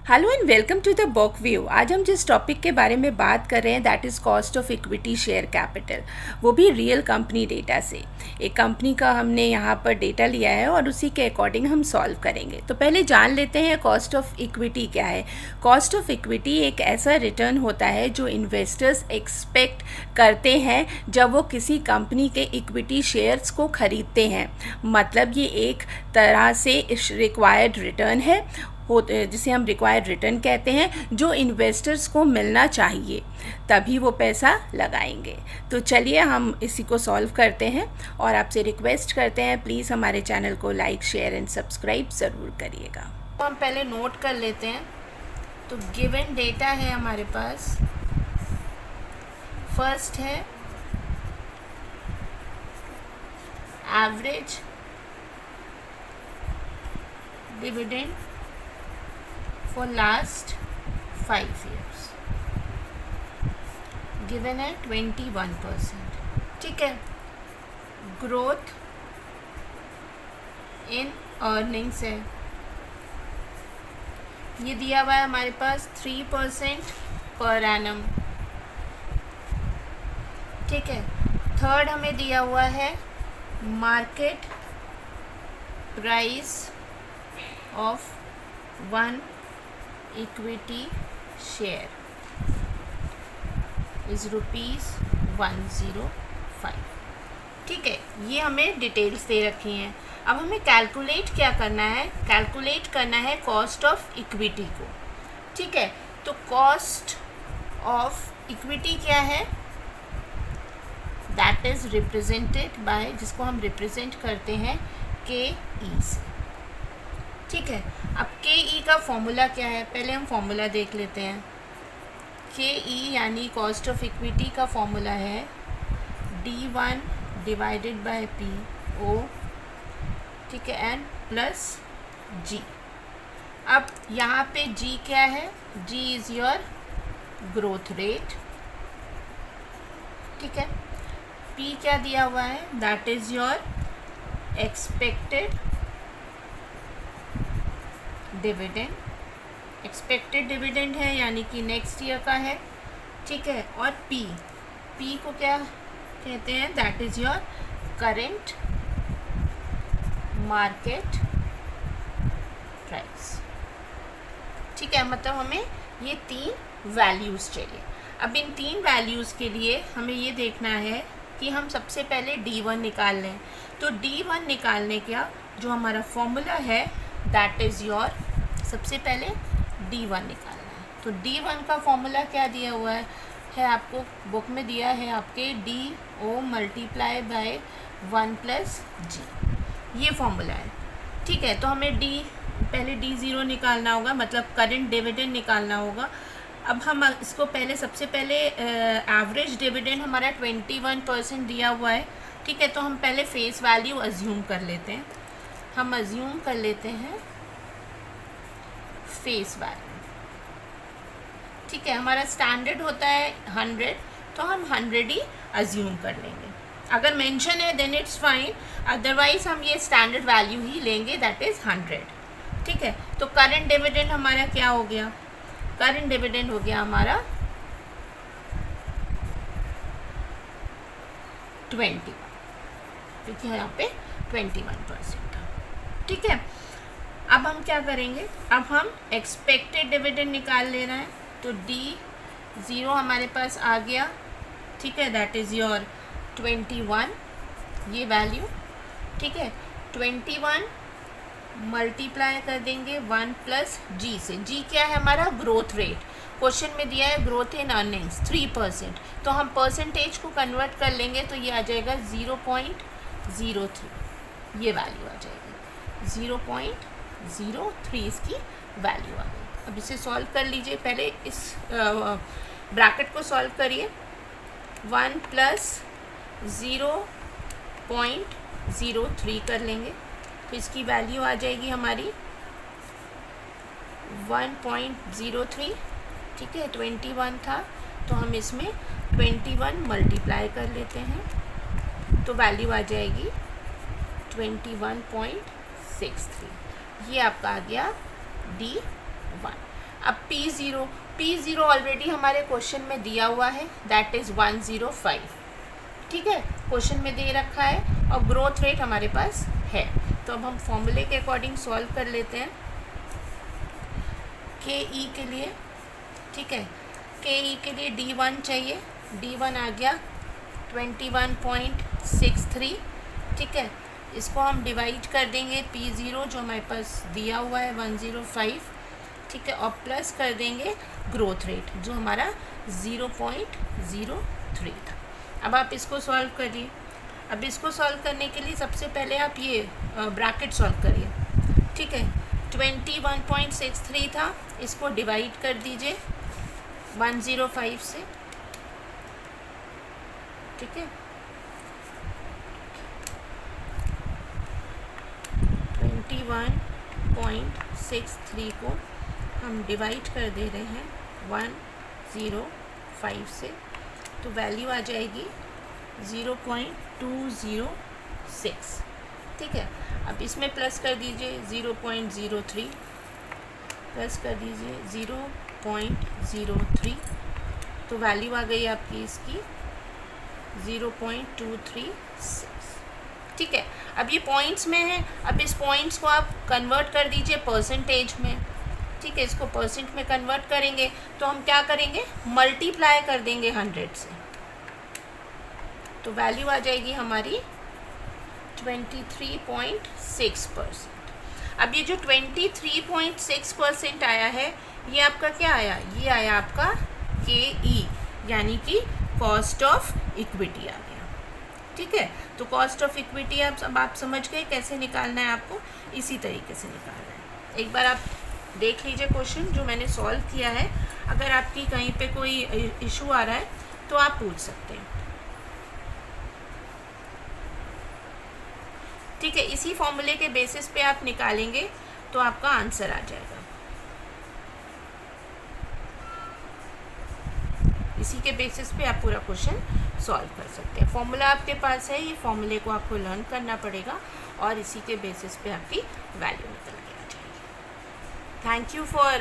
Hello and welcome to the book view. आज हम जिस टॉपिक के बारे में बात कर रहे हैं that is cost of equity share capital, वो भी रियल कंपनी डेटा से। एक कंपनी का हमने यहाँ पर डेटा लिया है और उसी के अकॉर्डिंग हम सॉल्व करेंगे। तो पहले जान लेते हैं कॉस्ट ऑफ इक्विटी क्या है। कॉस्ट ऑफ इक्विटी एक ऐसा रिटर्न होता है जो इन्वेस्टर्स एक्सपेक्ट करते हैं जब वो किसी कंपनी के इक्विटी शेयर्स को खरीदते हैं। मतलब ये एक तरह से रिक्वायर्ड रिटर्न है जिसे हम रिक्वायर्ड रिटर्न कहते हैं, जो इन्वेस्टर्स को मिलना चाहिए, तभी वो पैसा लगाएंगे। तो चलिए हम इसी को सॉल्व करते हैं और आपसे रिक्वेस्ट करते हैं प्लीज़ हमारे चैनल को लाइक शेयर एंड सब्सक्राइब ज़रूर करिएगा। तो हम पहले नोट कर लेते हैं। तो गिवन डेटा है हमारे पास। फर्स्ट है average dividend for last 5 years given है 21%। ठीक है। ग्रोथ इन अर्निंग्स है, ये दिया हुआ है हमारे पास 3% पर एनम। ठीक है। थर्ड हमें दिया हुआ है market price of 1 equity share is ₹105। ठीक है, ये हमें डिटेल्स दे रखी हैं। अब हमें कैलकुलेट क्या करना है, कैलकुलेट करना है कॉस्ट ऑफ इक्विटी को। ठीक है, तो कॉस्ट ऑफ इक्विटी क्या है, दैट इज़ रिप्रेजेंटेड बाय, जिसको हम रिप्रेजेंट करते हैं KE से। ठीक है। अब KE का फॉर्मूला क्या है, पहले हम फॉर्मूला देख लेते हैं। KE यानी कॉस्ट ऑफ इक्विटी का फॉर्मूला है D1 डिवाइडेड बाय PO। ठीक है, एंड प्लस G। अब यहाँ पे G क्या है, G is your growth rate. ठीक है। P क्या दिया हुआ है, that is your expected dividend. Expected dividend है यानी कि नेक्स्ट ईयर का है। ठीक है। और P को क्या कहते हैं, that is your current market price. ठीक है, मतलब हमें ये 3 वैल्यूज़ चाहिए। अब इन 3 वैल्यूज़ के लिए हमें ये देखना है कि हम सबसे पहले D1 निकाल लें। तो D1 निकालने का जो हमारा फॉर्मूला है दैट इज़ योर, सबसे पहले D1 निकालना है। तो D1 का फॉर्मूला क्या दिया हुआ है आपको बुक में दिया है आपके DO multiply by 1 plus G, ये फॉर्मूला है। ठीक है। तो हमें पहले D0 निकालना होगा, मतलब करेंट डिविडेंड निकालना होगा। अब हम इसको पहले सबसे पहले एवरेज डिविडेंड हमारा 21% दिया हुआ है। ठीक है। तो हम पहले फेस वैल्यू अज्यूम कर लेते हैं। हम अज्यूम कर लेते हैं फेस वैल्यू। ठीक है, हमारा स्टैंडर्ड होता है 100, तो हम 100 ही अज्यूम कर लेंगे। अगर मेंशन है देन इट्स फाइन, अदरवाइज हम ये स्टैंडर्ड वैल्यू ही लेंगे, दैट इज़ 100। ठीक है। तो करंट डिविडेंड हमारा क्या हो गया, करंट डिविडेंड हो गया हमारा 21, क्योंकि यहाँ पे 21% था। ठीक है। अब हम क्या करेंगे, अब हम एक्सपेक्टेड डिविडेंड निकाल लेना है। तो D0 हमारे पास आ गया। ठीक है, दैट इज़ योर 21, ये वैल्यू। ठीक है। 21 मल्टीप्लाई कर देंगे 1 प्लस G से। G क्या है हमारा, ग्रोथ रेट। क्वेश्चन में दिया है ग्रोथ इन अर्निंग्स 3%, तो हम परसेंटेज को कन्वर्ट कर लेंगे तो ये आ जाएगा 0.03, ये वैल्यू आ जाएगी 0.03, इसकी वैल्यू आ गई। अब इसे सॉल्व कर लीजिए, पहले इस ब्रैकेट को सॉल्व करिए। 1 प्लस 0.03 कर लेंगे तो इसकी वैल्यू आ जाएगी हमारी 1.03। ठीक है, 21 था तो हम इसमें 21 मल्टीप्लाई कर लेते हैं तो वैल्यू आ जाएगी 21.63। ये आपका आ गया D1। अब P0 ऑलरेडी हमारे क्वेश्चन में दिया हुआ है, दैट इज़ 105, ठीक है, क्वेश्चन में दे रखा है और ग्रोथ रेट हमारे पास है। तो अब हम फॉर्मूले के अकॉर्डिंग सॉल्व कर लेते हैं KE के लिए, ठीक है। KE के लिए D1 चाहिए, D1 आ गया 21.63, ठीक है। इसको हम डिवाइड कर देंगे P0 जो हमारे पास दिया हुआ है 105, ठीक है, और प्लस कर देंगे ग्रोथ रेट जो हमारा 0.03 था। अब आप इसको सॉल्व करिए। अब इसको सॉल्व करने के लिए सबसे पहले आप ये ब्रैकेट सॉल्व करिए, ठीक है। 21.63 था, इसको डिवाइड कर दीजिए 105 से, ठीक है। 21.63 को हम डिवाइड कर दे रहे हैं 105 से, तो वैल्यू आ जाएगी 0.206, ठीक है। अब इसमें प्लस कर दीजिए 0.03, प्लस कर दीजिए 0.03, तो वैल्यू आ गई आपकी इसकी 0.236, ठीक है। अब ये पॉइंट्स में है, अब इस पॉइंट्स को आप कन्वर्ट कर दीजिए परसेंटेज में, ठीक है। इसको परसेंट में कन्वर्ट करेंगे तो हम क्या करेंगे, मल्टीप्लाई कर देंगे 100 से, तो वैल्यू आ जाएगी हमारी 23.6%। अब ये जो 23.6% आया है, ये आपका क्या आया, ये आया आपका KE, यानी कि कॉस्ट ऑफ इक्विटी आ गया, ठीक है। तो कॉस्ट ऑफ इक्विटी आप समझ गए कैसे निकालना है, आपको इसी तरीके से निकालना है। एक बार आप देख लीजिए क्वेश्चन जो मैंने सॉल्व किया है, अगर आपकी कहीं पे कोई इशू आ रहा है तो आप पूछ सकते हैं, ठीक है। इसी फॉर्मूले के बेसिस पे आप निकालेंगे तो आपका आंसर आ जाएगा। इसी के बेसिस पे आप पूरा क्वेश्चन सॉल्व कर सकते हैं। फॉर्मूला आपके पास है, ये फॉर्मूले को आपको लर्न करना पड़ेगा और इसी के बेसिस पे आपकी वैल्यू निकल के आ जाएगी। Thank you for